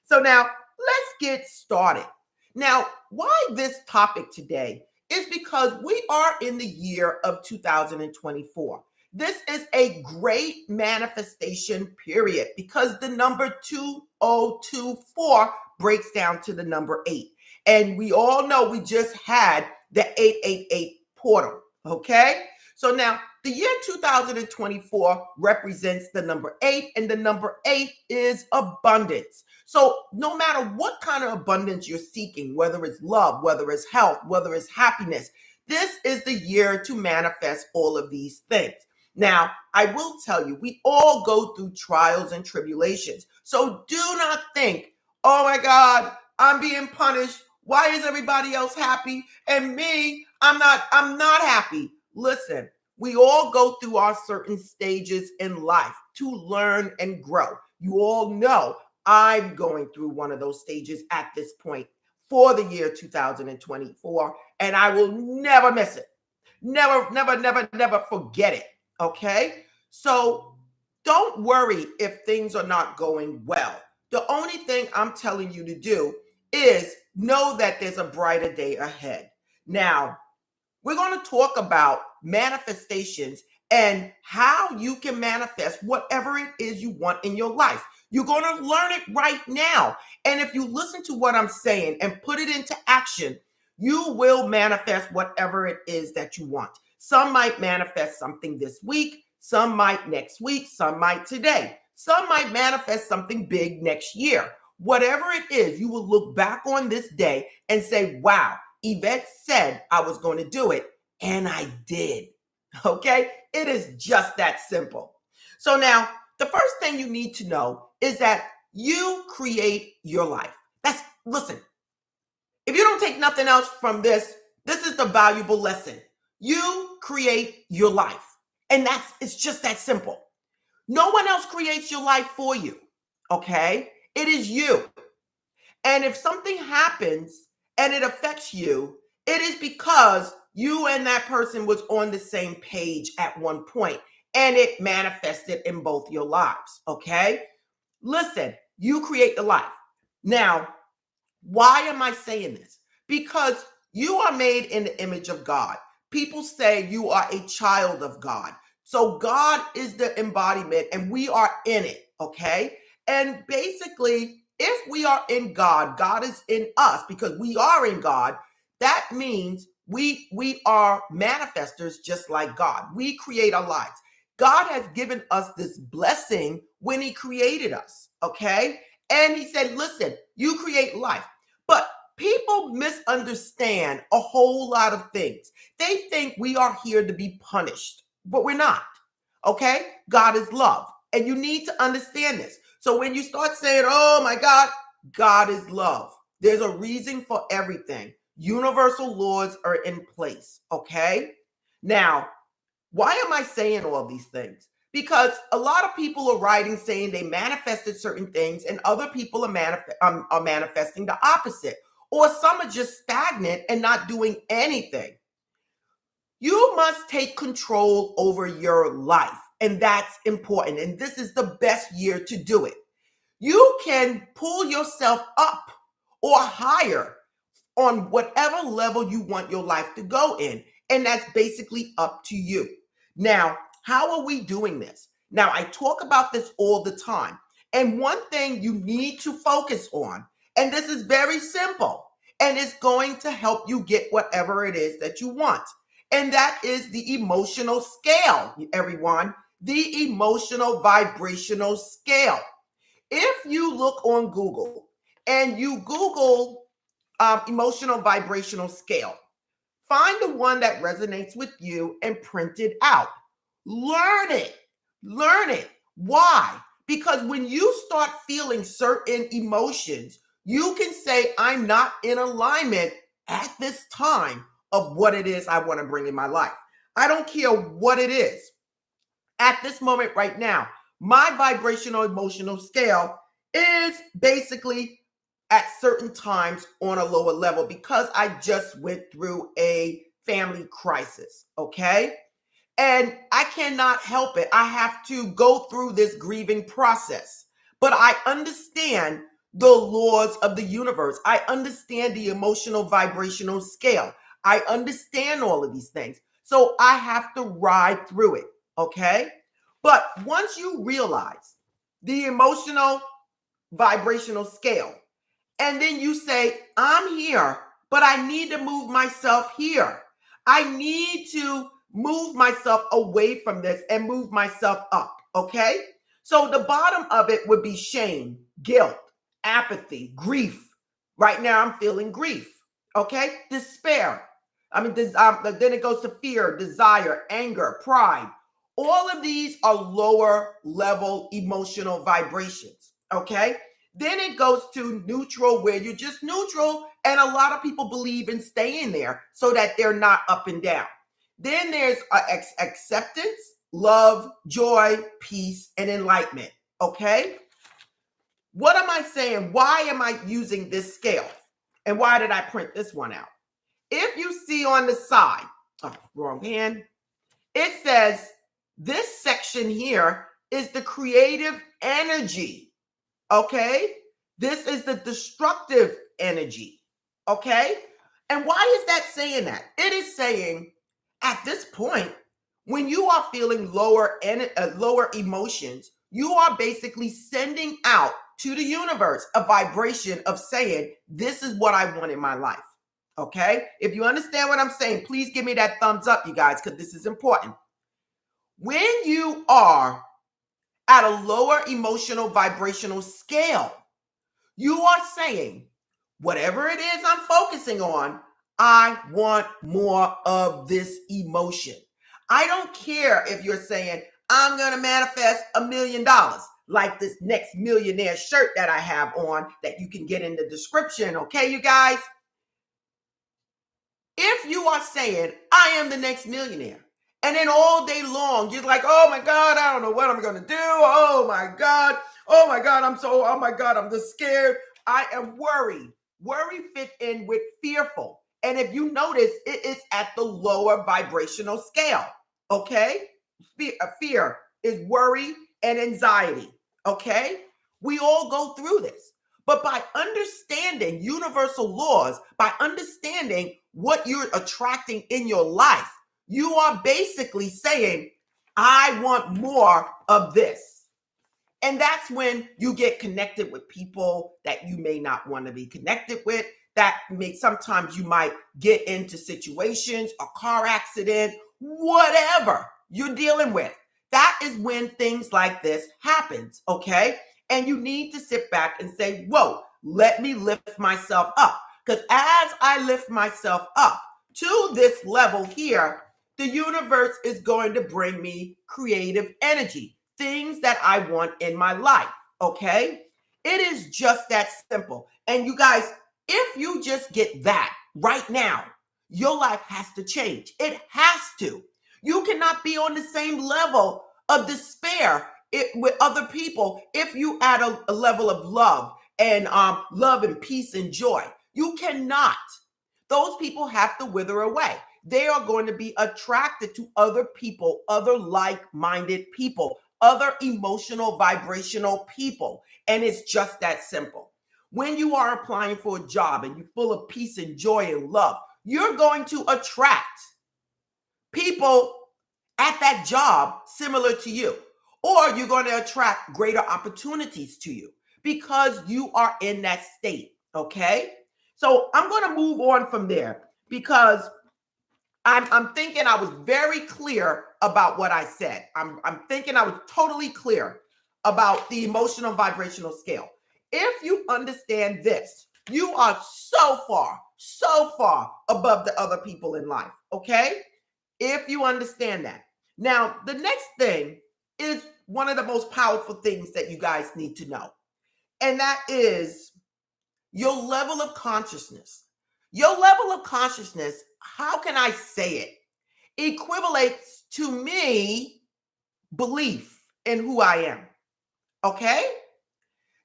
So now let's get started. Now, why this topic today is because we are in the year of 2024. This is a great manifestation period because the number 2024 breaks down to the number 8. And we all know we just had the 888 portal, okay? So now the year 2024 represents the number 8, and the number 8 is abundance. So no matter what kind of abundance you're seeking, whether it's love, whether it's health, whether it's happiness, this is the year to manifest all of these things. Now, I will tell you, we all go through trials and tribulations. So do not think, oh my God, I'm being punished. Why is everybody else happy? And me, I'm not happy. Listen, we all go through our certain stages in life to learn and grow. You all know I'm going through one of those stages at this point for the year 2024, and I will never miss it. Never, never, never, never forget it. Okay? So don't worry if things are not going well. The only thing I'm telling you to do is know that there's a brighter day ahead. Now, we're going to talk about manifestations and how you can manifest whatever it is you want in your life. You're going to learn it right now. And if you listen to what I'm saying and put it into action, you will manifest whatever it is that you want. Some might manifest something this week, some might next week, some might today. Some might manifest something big next year. Whatever it is, you will look back on this day and say, wow, Yvette said I was going to do it, and I did. Okay? It is just that simple. So now, the first thing you need to know is that you create your life. Listen, if you don't take nothing else from this is the valuable lesson. You create your life. And it's just that simple. No one else creates your life for you. Okay? It is you. And if something happens and it affects you, it is because you and that person was on the same page at one point and it manifested in both your lives. Okay? Listen, you create the life. Now, why am I saying this? Because you are made in the image of God. People say you are a child of God. So God is the embodiment and we are in it, okay? And basically, if we are in God, God is in us because we are in God. That means we are manifestors just like God. We create our lives. God has given us this blessing when he created us, okay? And he said, listen, you create life. But people misunderstand a whole lot of things. They think we are here to be punished, but we're not. Okay? God is love. And you need to understand this. So when you start saying, oh my God, God is love. There's a reason for everything. Universal laws are in place. Okay? Now, why am I saying all these things? Because a lot of people are writing saying they manifested certain things and other people are manifesting the opposite. Or some are just stagnant and not doing anything. You must take control over your life. And that's important. And this is the best year to do it. You can pull yourself up or higher on whatever level you want your life to go in. And that's basically up to you. Now, how are we doing this? Now, I talk about this all the time. And one thing you need to focus on, and this is very simple, and it's going to help you get whatever it is that you want. And that is the emotional scale, everyone. The emotional vibrational scale. If you look on Google and you Google emotional vibrational scale, find the one that resonates with you and print it out. Learn it. Learn it. Why? Because when you start feeling certain emotions, you can say, I'm not in alignment at this time of what it is I want to bring in my life. I don't care what it is. At this moment right now, my vibrational emotional scale is basically at certain times on a lower level because I just went through a family crisis, okay? And I cannot help it. I have to go through this grieving process. But I understand the laws of the universe. I understand the emotional vibrational scale. I understand all of these things. So I have to ride through it. Okay. But once you realize the emotional vibrational scale, and then you say, I'm here, but I need to move myself here. I need to move myself away from this and move myself up. Okay. So the bottom of it would be shame, guilt, apathy, grief. Right now, I'm feeling grief. Okay. Despair. Then it goes to fear, desire, anger, pride. All of these are lower level emotional vibrations. Okay. Then it goes to neutral, where you're just neutral. And a lot of people believe in staying there so that they're not up and down. Then there's acceptance, love, joy, peace, and enlightenment. Okay. What am I saying? Why am I using this scale? And why did I print this one out? If you see on the side, wrong hand, it says this section here is the creative energy. Okay. This is the destructive energy. Okay. And why is that saying that? It is saying at this point, when you are feeling lower emotions, you are basically sending out to the universe a vibration of saying, this is what I want in my life. Okay. If you understand what I'm saying, please give me that thumbs up, you guys, because this is important. When you are at a lower emotional vibrational scale, you are saying, whatever it is I'm focusing on, I want more of this emotion. I don't care if you're saying, I'm going to manifest $1 million, like this next millionaire shirt that I have on that you can get in the description. Okay, you guys? If you are saying, I am the next millionaire, and then all day long, you're like, oh my God, I don't know what I'm going to do. Oh my God, I'm just scared. I am worried. Worry fit in with fearful. And if you notice, it is at the lower vibrational scale. Okay? Fear is worry and anxiety. Okay? We all go through this. But by understanding universal laws, by understanding what you're attracting in your life, you are basically saying, I want more of this. And that's when you get connected with people that you may not want to be connected with. Sometimes you might get into situations, a car accident, whatever you're dealing with. That is when things like this happens, okay? And you need to sit back and say, whoa, let me lift myself up. Because as I lift myself up to this level here, the universe is going to bring me creative energy, things that I want in my life, okay? It is just that simple. And you guys, if you just get that right now, your life has to change. It has to. You cannot be on the same level of despair with other people if you add a level of love and peace and joy. You cannot. Those people have to wither away. They are going to be attracted to other people, other like-minded people, other emotional, vibrational people. And it's just that simple. When you are applying for a job and you're full of peace and joy and love, you're going to attract people at that job similar to you, or you're going to attract greater opportunities to you because you are in that state. Okay. So I'm going to move on from there because I'm thinking I was very clear about what I said. I'm thinking I was totally clear about the emotional vibrational scale. If you understand this, you are so far above the other people in life. Okay. If you understand that. Now, the next thing is one of the most powerful things that you guys need to know. And that is your level of consciousness. Your level of consciousness, how can I say it? Equivalates to me belief in who I am. Okay?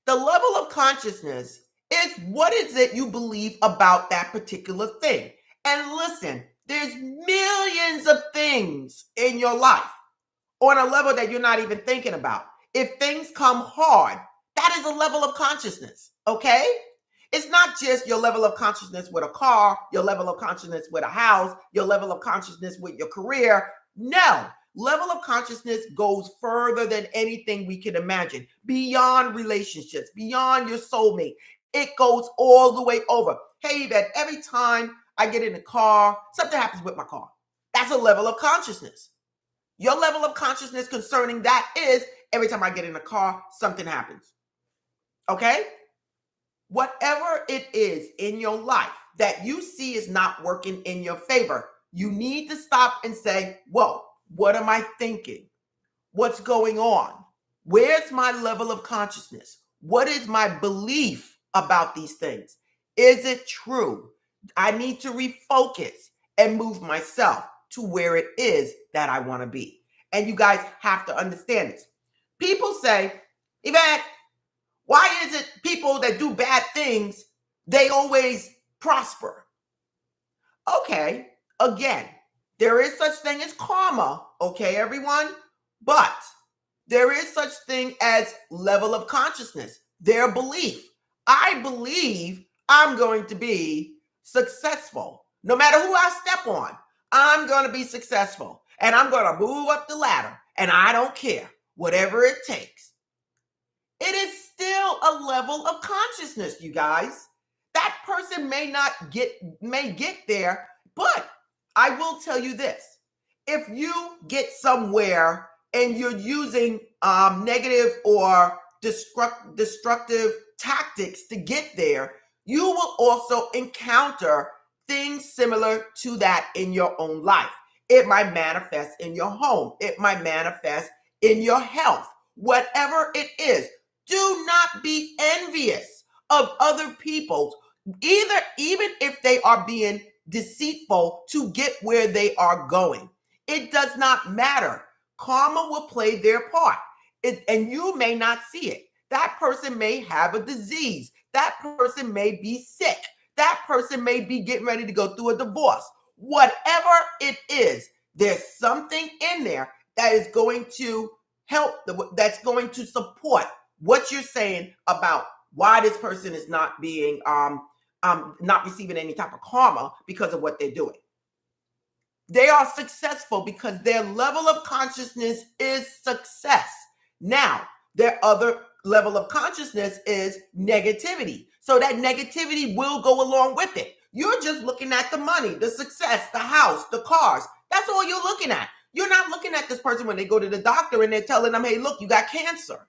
The level of consciousness is what is it you believe about that particular thing. And listen, there's millions of things in your life on a level that you're not even thinking about. If things come hard, That is a level of consciousness, okay? It's not just your level of consciousness with a car, your level of consciousness with a house, your level of consciousness with your career. No, level of consciousness goes further than anything we can imagine, beyond relationships, beyond your soulmate. It goes all the way over. Hey, Yvette, every time I get in the car, something happens with my car. That's a level of consciousness. Your level of consciousness concerning that is every time I get in a car, something happens. Okay? Whatever it is in your life that you see is not working in your favor, you need to stop and say, whoa, what am I thinking? What's going on? Where's my level of consciousness? What is my belief about these things? Is it true? I need to refocus and move myself to where it is that I want to be. And you guys have to understand this. People say, Yvette, why is it people that do bad things, they always prosper? Okay, again, there is such thing as karma, okay, everyone? But there is such thing as level of consciousness, their belief. I believe I'm going to be successful. No matter who I step on, I'm going to be successful. And I'm going to move up the ladder. And I don't care, whatever it takes. It is still a level of consciousness, you guys. That person may get there, but I will tell you this. If you get somewhere and you're using negative or destructive tactics to get there, you will also encounter things similar to that in your own life. It might manifest in your home. It might manifest in your health. Whatever it is, do not be envious of other people's, even if they are being deceitful to get where they are going. It does not matter. Karma will play their part, and you may not see it. That person may have a disease. That person may be sick. That person may be getting ready to go through a divorce. Whatever it is, there's something in there that is going to help, that's going to support what you're saying about why this person is not being not receiving any type of karma because of what they're doing. They are successful because their level of consciousness is success. Now, their other level of consciousness is negativity. So that negativity will go along with it. You're just looking at the money, the success, the house, the cars. That's all you're looking at. You're not looking at this person when they go to the doctor and they're telling them, hey, look, you got cancer.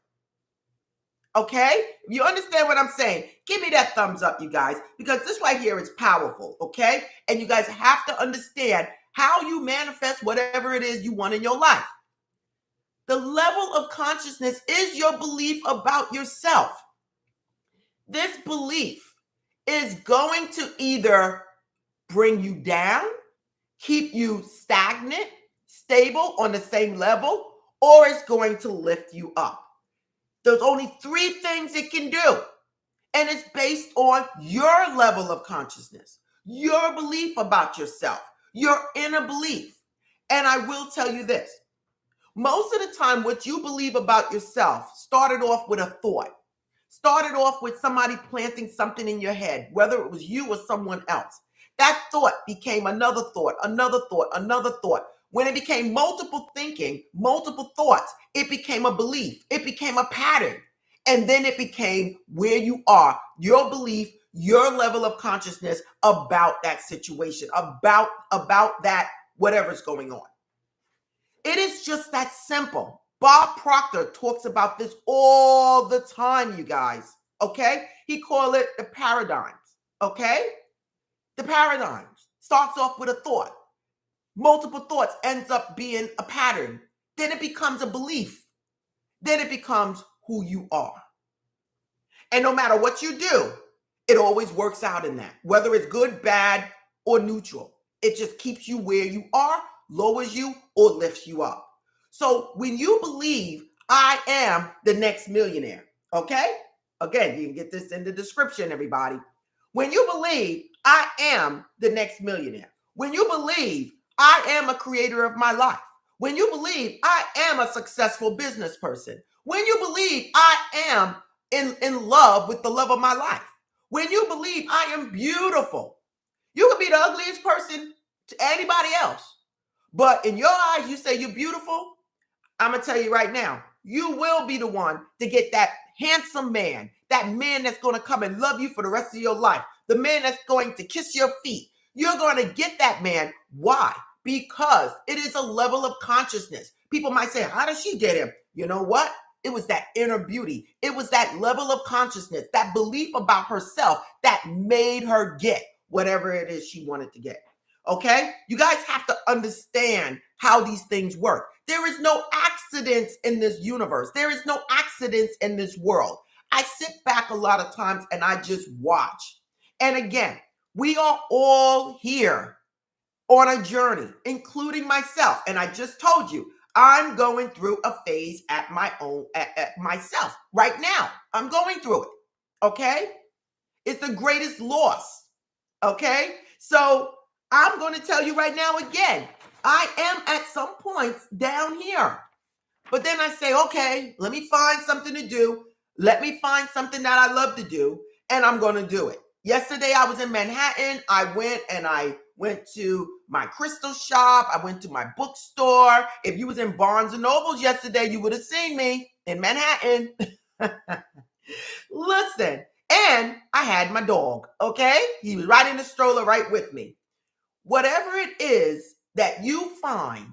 Okay? If you understand what I'm saying, give me that thumbs up, you guys, because this right here is powerful, okay? And you guys have to understand how you manifest whatever it is you want in your life. The level of consciousness is your belief about yourself. This belief is going to either bring you down, keep you stagnant, stable on the same level, or it's going to lift you up. There's only three things it can do. And it's based on your level of consciousness, your belief about yourself, your inner belief. And I will tell you this. Most of the time, what you believe about yourself started off with a thought, started off with somebody planting something in your head, whether it was you or someone else. That thought became another thought, another thought, another thought. When it became multiple thinking, multiple thoughts, it became a belief. It became a pattern. And then it became where you are, your belief, your level of consciousness about that situation, about that, whatever's going on. It is just that simple. Bob Proctor talks about this all the time, you guys. Okay? He called it the paradigms. Okay? The paradigms starts off with a thought. Multiple thoughts ends up being a pattern. Then it becomes a belief. Then it becomes who you are. And no matter what you do, it always works out in that. Whether it's good, bad, or neutral. It just keeps you where you are, lowers you, or lifts you up. So when you believe, I am the next millionaire, okay? Again, you can get this in the description, everybody. When you believe, I am the next millionaire. When you believe, I am a creator of my life. When you believe, I am a successful business person. When you believe, I am in love with the love of my life. When you believe I am beautiful, you could be the ugliest person to anybody else. But in your eyes, you say you're beautiful. I'm going to tell you right now, you will be the one to get that handsome man, that man that's going to come and love you for the rest of your life, the man that's going to kiss your feet. You're going to get that man. Why? Because it is a level of consciousness. People might say, how does she get him? You know what? It was that inner beauty. It was that level of consciousness, that belief about herself that made her get whatever it is she wanted to get. Okay? You guys have to understand how these things work. There is no accidents in this universe. There is no accidents in this world. I sit back a lot of times and I just watch. And again, we are all here on a journey, including myself. And I just told you, I'm going through a phase at my own, at myself right now. I'm going through it. Okay? It's the greatest loss. Okay? So I'm going to tell you right now again, I am at some points down here. But then I say, okay, let me find something to do. Let me find something that I love to do, and I'm going to do it. Yesterday, I was in Manhattan. I went to my crystal shop. I went to my bookstore. If you was in Barnes and Nobles yesterday, you would have seen me in Manhattan. Listen, and I had my dog, okay? He was right in the stroller right with me. Whatever it is that you find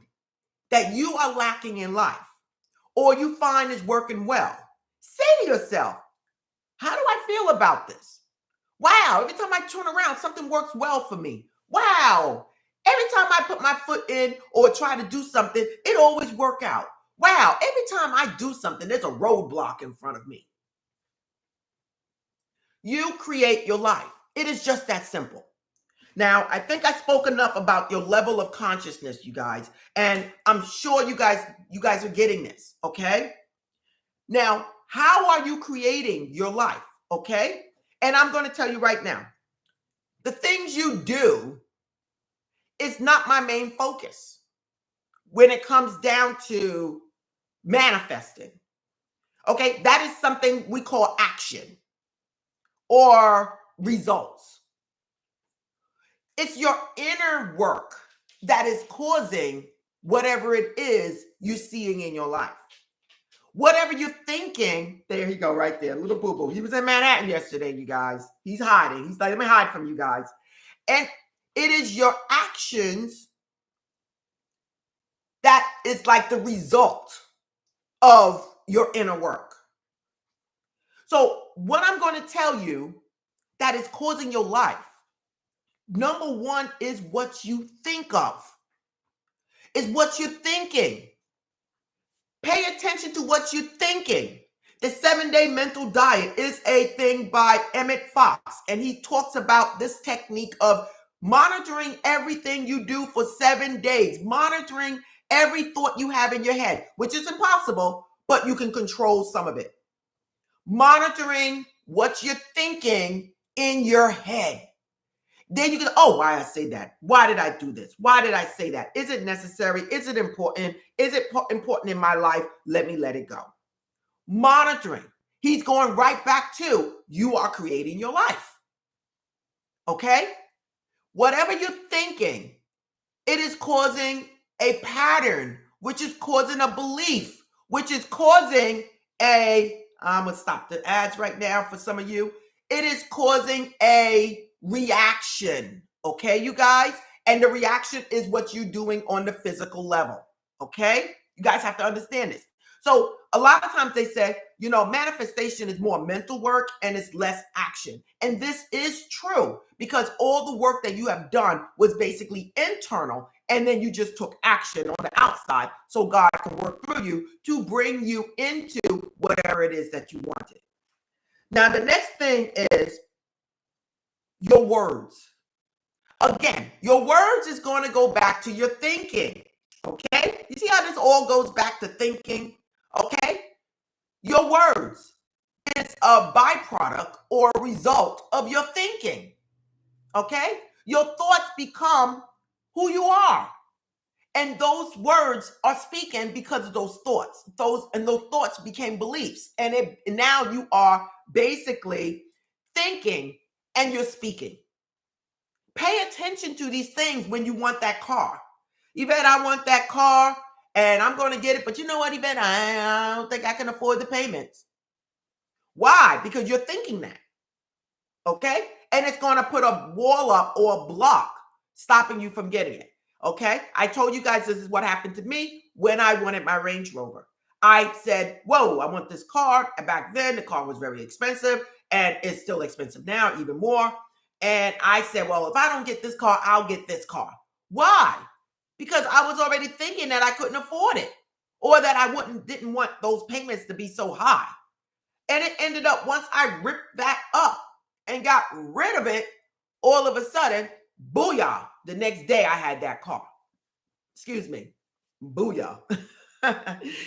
that you are lacking in life, or you find is working well, say to yourself, how do I feel about this? Wow, every time I turn around, something works well for me. Wow, every time I put my foot in or try to do something, it always works out. Wow, every time I do something, there's a roadblock in front of me. You create your life. It is just that simple. Now, I think I spoke enough about your level of consciousness, you guys, and I'm sure you guys are getting this, okay? Now, how are you creating your life, okay? And I'm going to tell you right now, the things you do is not my main focus when it comes down to manifesting. Okay, that is something we call action or results. It's your inner work that is causing whatever it is you're seeing in your life. Whatever you're thinking, there you go, right there, little boo-boo. He was in Manhattan yesterday, you guys. He's hiding. He's like, let me hide from you guys. And it is your actions that is like the result of your inner work. So what I'm going to tell you that is causing your life, number one is what you think of. Is what you're thinking. Pay attention to what you're thinking. The 7-day mental diet is a thing by Emmett Fox, and he talks about this technique of monitoring everything you do for 7 days, monitoring every thought you have in your head, which is impossible, but you can control some of it. Monitoring what you're thinking in your head. Then you can, oh, why I say that? Why did I do this? Why did I say that? Is it necessary? Is it important? Is it important in my life? Let me let it go. Monitoring. He's going right back to you are creating your life. Okay? Whatever you're thinking, it is causing a pattern, which is causing a belief, which is causing I'm going to stop the ads right now for some of you. It is causing a reaction. Okay, you guys? And the reaction is what you're doing on the physical level. Okay? You guys have to understand this. So a lot of times they say, manifestation is more mental work and it's less action. And this is true because all the work that you have done was basically internal. And then you just took action on the outside so God can work through you to bring you into whatever it is that you wanted. Now, the next thing is your words. Again, your words is going to go back to your thinking. Okay? You see how this all goes back to thinking? Okay? Your words is a byproduct or a result of your thinking. Okay? Your thoughts become who you are. And those words are speaking because of those thoughts. Those thoughts became beliefs. And now you are basically thinking and you're speaking. Pay attention to these things when you want that car. Yvette, I want that car and I'm going to get it. But you know what, Yvette? I don't think I can afford the payments. Why? Because you're thinking that. Okay? And it's going to put a wall up or a block stopping you from getting it. Okay? I told you guys this is what happened to me when I wanted my Range Rover. I said, whoa, I want this car. And back then, the car was very expensive and it's still expensive now, even more. And I said, well, if I don't get this car, I'll get this car. Why? Because I was already thinking that I couldn't afford it or that I didn't want those payments to be so high. And it ended up, once I ripped that up and got rid of it, all of a sudden, booyah, the next day I had that car. Excuse me, booyah.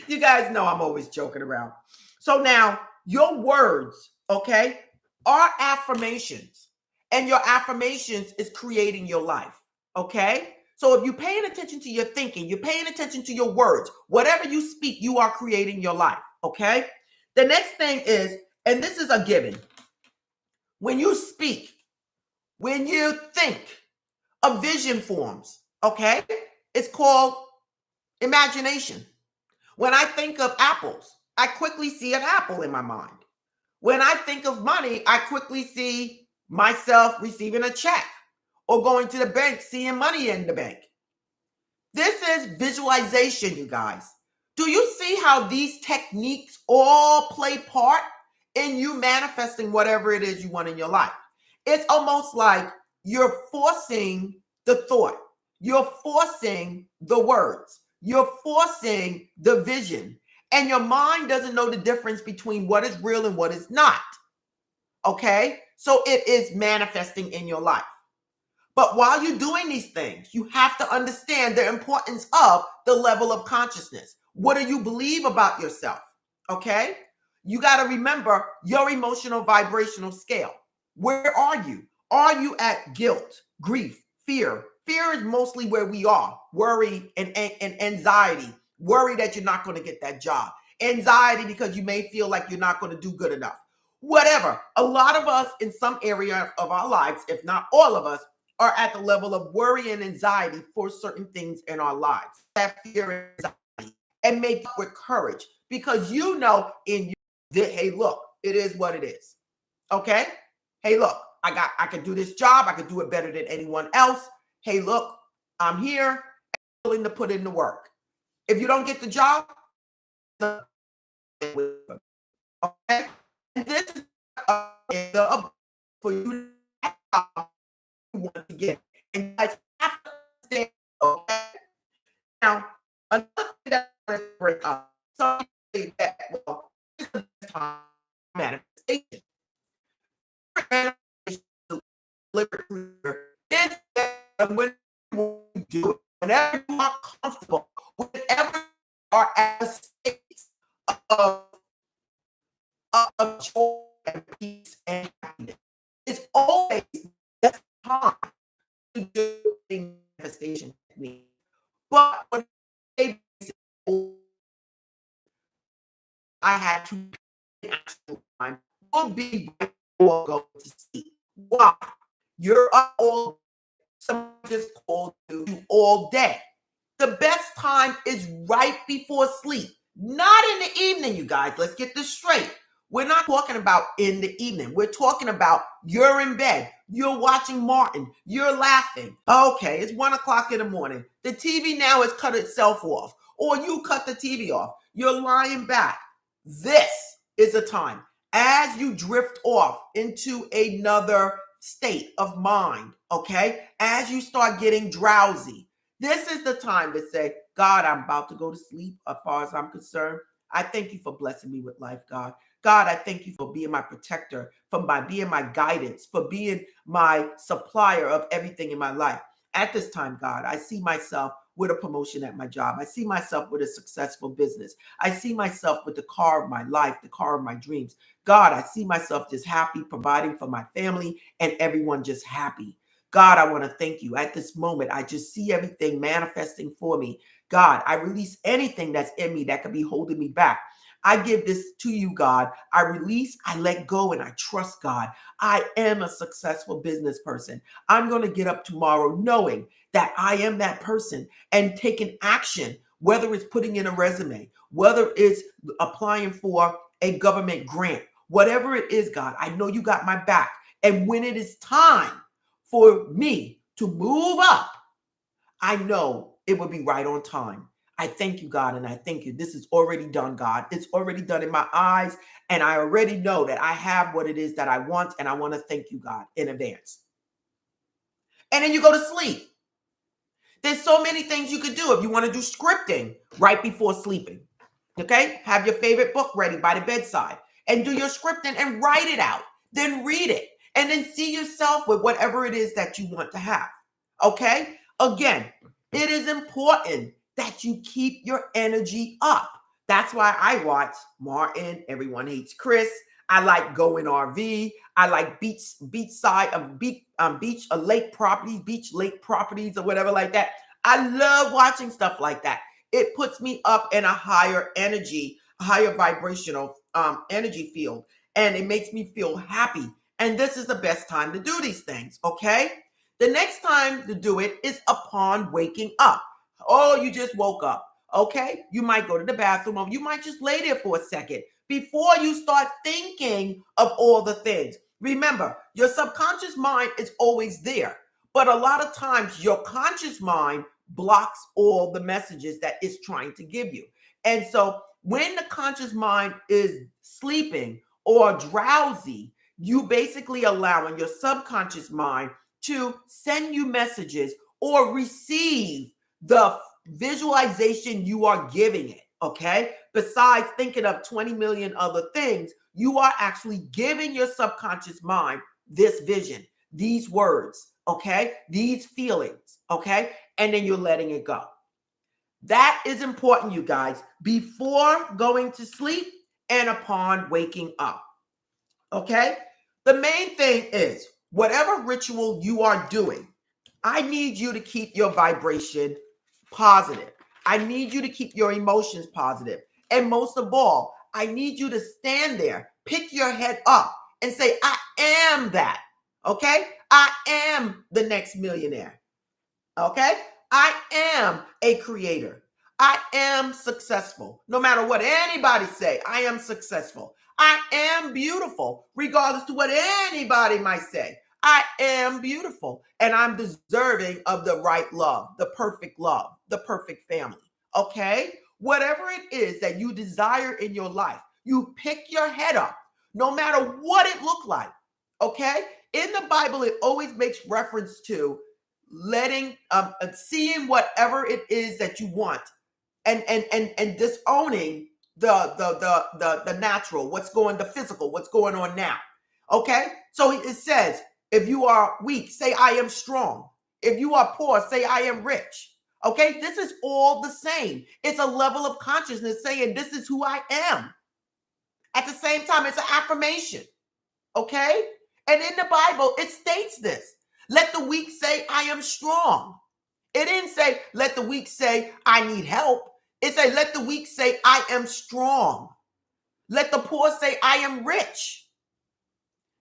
You guys know I'm always joking around. So now your words, okay, are affirmations. And your affirmations is creating your life, okay? So if you're paying attention to your thinking, you're paying attention to your words, whatever you speak, you are creating your life, okay? The next thing is, and this is a given, when you speak, when you think, a vision forms, okay? It's called imagination. When I think of apples, I quickly see an apple in my mind. When I think of money, I quickly see myself receiving a check or going to the bank, seeing money in the bank. This is visualization, you guys. Do you see how these techniques all play part in you manifesting whatever it is you want in your life? It's almost like you're forcing the thought. You're forcing the words. You're forcing the vision. And your mind doesn't know the difference between what is real and what is not. Okay? So it is manifesting in your life. But while you're doing these things, you have to understand the importance of the level of consciousness. What do you believe about yourself? Okay? You got to remember your emotional vibrational scale. Where are you? Are you at guilt, grief, fear? Fear is mostly where we are. Worry and anxiety. Worry that you're not going to get that job. Anxiety because you may feel like you're not going to do good enough. Whatever. A lot of us in some area of our lives, if not all of us, are at the level of worry and anxiety for certain things in our lives. That fear and anxiety, and make up with courage because you know in you that, hey, look, it is what it is. Okay? Hey, look, I can do this job. I can do it better than anyone else. Hey, look, I'm here, I'm willing to put in the work. If you don't get the job, okay? And this is for you to want to get. And you guys have to understand, okay? Now, another thing that I want to bring up, some say that, well, this is the time manifestation. Is that when you do it, whenever you are comfortable, whenever you are at a state of joy and peace and happiness, it's always that time to do the manifestation technique. But when I had to actual time, will be before going to sleep. Why? You're up all, someone just called you all day. The best time is right before sleep, not in the evening, you guys. Let's get this straight. We're not talking about in the evening. We're talking about you're in bed. You're watching Martin. You're laughing. Okay, it's 1 o'clock in the morning. The TV now has cut itself off, or you cut the TV off. You're lying back. This is a time as you drift off into another state of mind, okay? As you start getting drowsy, this is the time to say, God, I'm about to go to sleep as far as I'm concerned. I thank you for blessing me with life, God. God, I thank you for being my protector, for being my guidance, for being my supplier of everything in my life. At this time, God, I see myself with a promotion at my job. I see myself with a successful business. I see myself with the car of my life, the car of my dreams. God, I see myself just happy, providing for my family and everyone just happy. God, I want to thank you. At this moment, I just see everything manifesting for me. God, I release anything that's in me that could be holding me back. I give this to you, God. I release, I let go, and I trust God. I am a successful business person. I'm going to get up tomorrow knowing that I am that person and taking action, whether it's putting in a resume, whether it's applying for a government grant, whatever it is, God, I know you got my back. And when it is time for me to move up, I know it will be right on time. I thank you, God, and I thank you. This is already done, God. It's already done in my eyes, and I already know that I have what it is that I want, and I want to thank you, God, in advance. And then you go to sleep. There's so many things you could do if you want to do scripting right before sleeping. Okay? Have your favorite book ready by the bedside and do your scripting and write it out. Then read it and then see yourself with whatever it is that you want to have. Okay? Again, it is important that you keep your energy up. That's why I watch Martin, Everyone Hates Chris. I like Going RV. I like beachside of beach lake properties, beach lake properties or whatever like that. I love watching stuff like that. It puts me up in a higher energy, higher vibrational energy field, and it makes me feel happy. And this is the best time to do these things, okay? The next time to do it is upon waking up. Oh, you just woke up, okay? You might go to the bathroom, or you might just lay there for a second before you start thinking of all the things. Remember, your subconscious mind is always there, but a lot of times your conscious mind blocks all the messages that it's trying to give you. And so when the conscious mind is sleeping or drowsy, you basically allowing your subconscious mind to send you messages or receive the visualization you are giving it. Okay. Besides thinking of 20 million other things, you are actually giving your subconscious mind this vision, these words, okay, these feelings, okay, and then you're letting it go. That is important, you guys, before going to sleep and upon waking up, okay? The main thing is whatever ritual you are doing, I need you to keep your vibration positive. I need you to keep your emotions positive. And most of all, I need you to stand there, pick your head up, and say, I am that. Okay? I am the next millionaire. Okay? I am a creator. I am successful. No matter what anybody say, I am successful. I am beautiful, regardless to what anybody might say. I am beautiful, and I'm deserving of the right love, the perfect family. Okay? Whatever it is that you desire in your life, you pick your head up, no matter what it looked like. Okay? In the Bible, it always makes reference to letting seeing whatever it is that you want and disowning the natural, the physical, what's going on now. Okay, so it says, if you are weak, say I am strong. If you are poor, say I am rich. Okay, this is all the same. It's a level of consciousness saying this is who I am. At the same time, it's an affirmation. Okay, and in the Bible, it states this. Let the weak say, I am strong. It didn't say, let the weak say, I need help. It said, let the weak say, I am strong. Let the poor say, I am rich.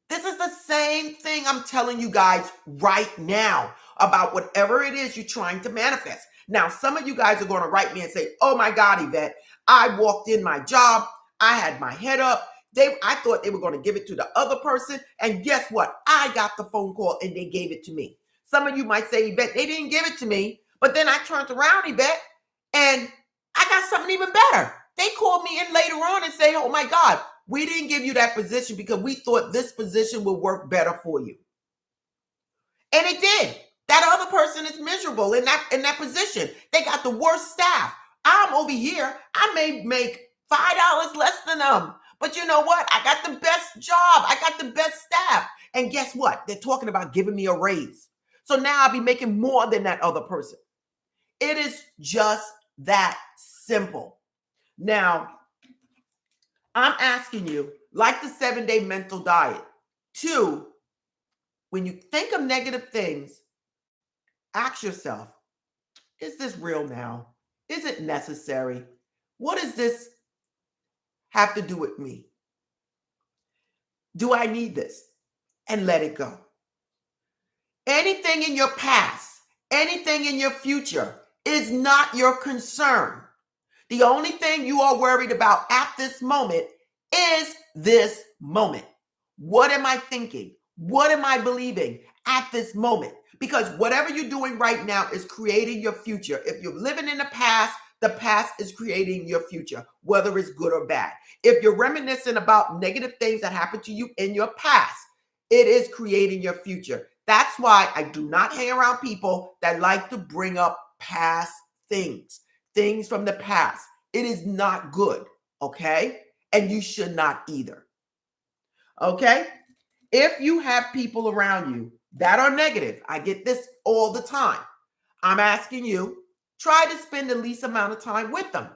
This is the same thing I'm telling you guys right now about whatever it is you're trying to manifest. Now, some of you guys are going to write me and say, oh my God, Yvette, I walked in my job. I had my head up. I thought they were going to give it to the other person. And guess what? I got the phone call and they gave it to me. Some of you might say, Yvette, they didn't give it to me. But then I turned around, Yvette, and I got something even better. They called me in later on and say, oh my God, we didn't give you that position because we thought this position would work better for you. And it did. That other person is miserable in that position. They got the worst staff. I'm over here. I may make $5 less than them. But you know what? I got the best job. I got the best staff. And guess what? They're talking about giving me a raise. So now I'll be making more than that other person. It is just that simple. Now, I'm asking you, like the 7-day mental diet, to when you think of negative things, ask yourself, is this real now? Is it necessary? What does this have to do with me? Do I need this? And let it go. Anything in your past, anything in your future is not your concern. The only thing you are worried about at this moment is this moment. What am I thinking? What am I believing at this moment? Because whatever you're doing right now is creating your future. If you're living in the past is creating your future, whether it's good or bad. If you're reminiscing about negative things that happened to you in your past, it is creating your future. That's why I do not hang around people that like to bring up past things from the past. It is not good, okay? And you should not either, okay? If you have people around you that are negative, I get this all the time. I'm asking you, try to spend the least amount of time with them.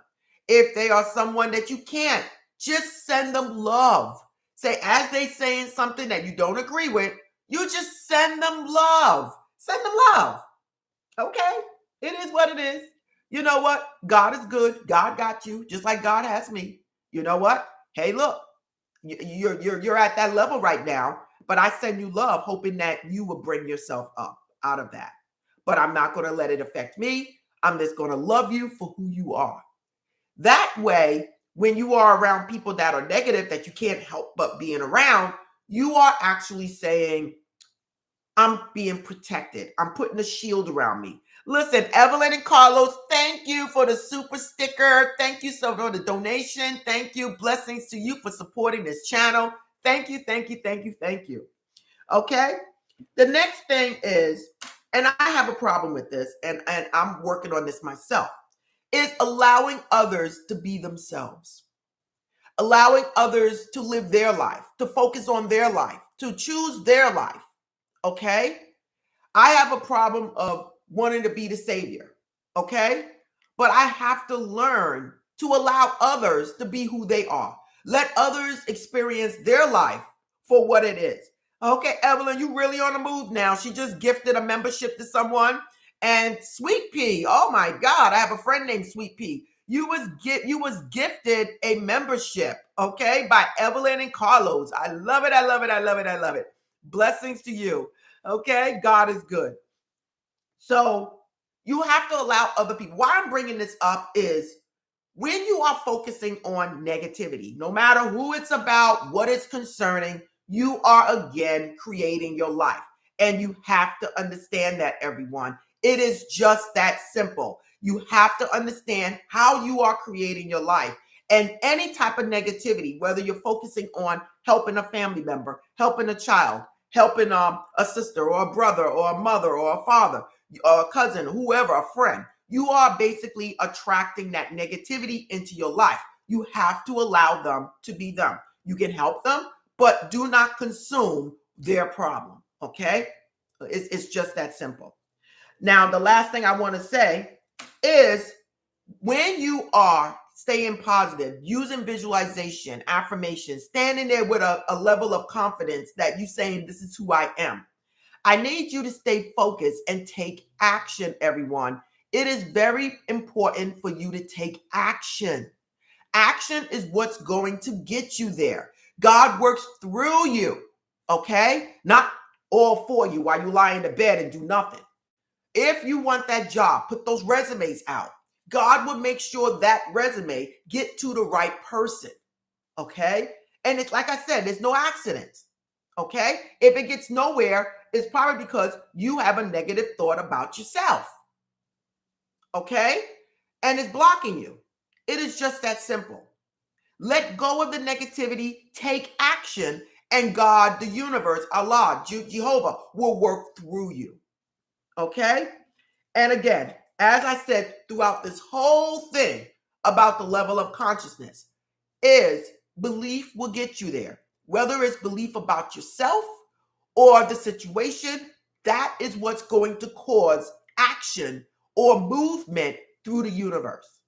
If they are someone that you can't, just send them love. Say, as they saying something that you don't agree with, you just send them love. Send them love. Okay? It is what it is. You know what? God is good. God got you, just like God has me. You know what? Hey, look, you're at that level right now, but I send you love, hoping that you will bring yourself up out of that. But I'm not going to let it affect me. I'm just going to love you for who you are. That way, when you are around people that are negative, that you can't help but being around, you are actually saying, I'm being protected. I'm putting a shield around me. Listen, Evelyn and Carlos, thank you for the super sticker. Thank you so for the donation. Thank you. Blessings to you for supporting this channel. Thank you, thank you, thank you, thank you. Okay? The next thing is, and I have a problem with this, and I'm working on this myself, is allowing others to be themselves. Allowing others to live their life, to focus on their life, to choose their life. Okay? I have a problem of wanting to be the savior. Okay? But I have to learn to allow others to be who they are. Let others experience their life for what it is. Okay, Evelyn, you really on the move now. She just gifted a membership to someone. And Sweet Pea, oh my God, I have a friend named Sweet Pea. You was gifted a membership, okay, by Evelyn and Carlos. I love it. I love it. I love it. I love it. Blessings to you. Okay, God is good. So you have to allow other people. Why I'm bringing this up is when you are focusing on negativity, no matter who it's about, what it's concerning, you are again creating your life. And you have to understand that, everyone. It is just that simple. You have to understand how you are creating your life. And any type of negativity, whether you're focusing on helping a family member, helping a child, helping a sister or a brother or a mother or a father, or a cousin, whoever, a friend, you are basically attracting that negativity into your life. You have to allow them to be them. You can help them, but do not consume their problem. Okay? It's just that simple. Now, the last thing I want to say is when you are staying positive, using visualization, affirmation, standing there with a level of confidence that you're saying, this is who I am. I need you to stay focused and take action, everyone. It is very important for you to take action. Action is what's going to get you there. God works through you, okay? Not all for you while you lie in the bed and do nothing. If you want that job, put those resumes out. God will make sure that resume get to the right person, okay? And it's like I said, there's no accidents, okay? If it gets nowhere, it's probably because you have a negative thought about yourself, okay? And it's blocking you. It is just that simple. Let go of the negativity, take action, and God, the universe, Allah, Jehovah will work through you, okay? And again, as I said throughout this whole thing about the level of consciousness, is belief will get you there. Whether it's belief about yourself or the situation, that is what's going to cause action or movement through the universe.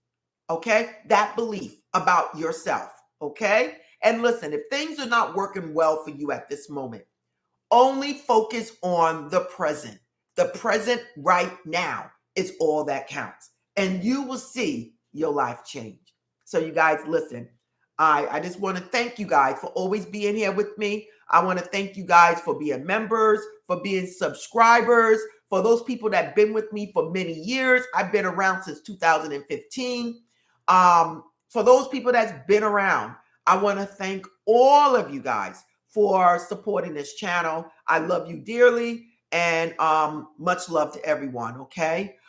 Okay? That belief about yourself. Okay? And listen, if things are not working well for you at this moment, Only focus on the present. The present right now is all that counts. And you will see your life change. So you guys, listen, I just want to thank you guys for always being here with me. I want to thank you guys for being members, for being subscribers, for those people that have been with me for many years. I've been around since 2015. For those people that's been around, I want to thank all of you guys for supporting this channel. I love you dearly, and much love to everyone, okay?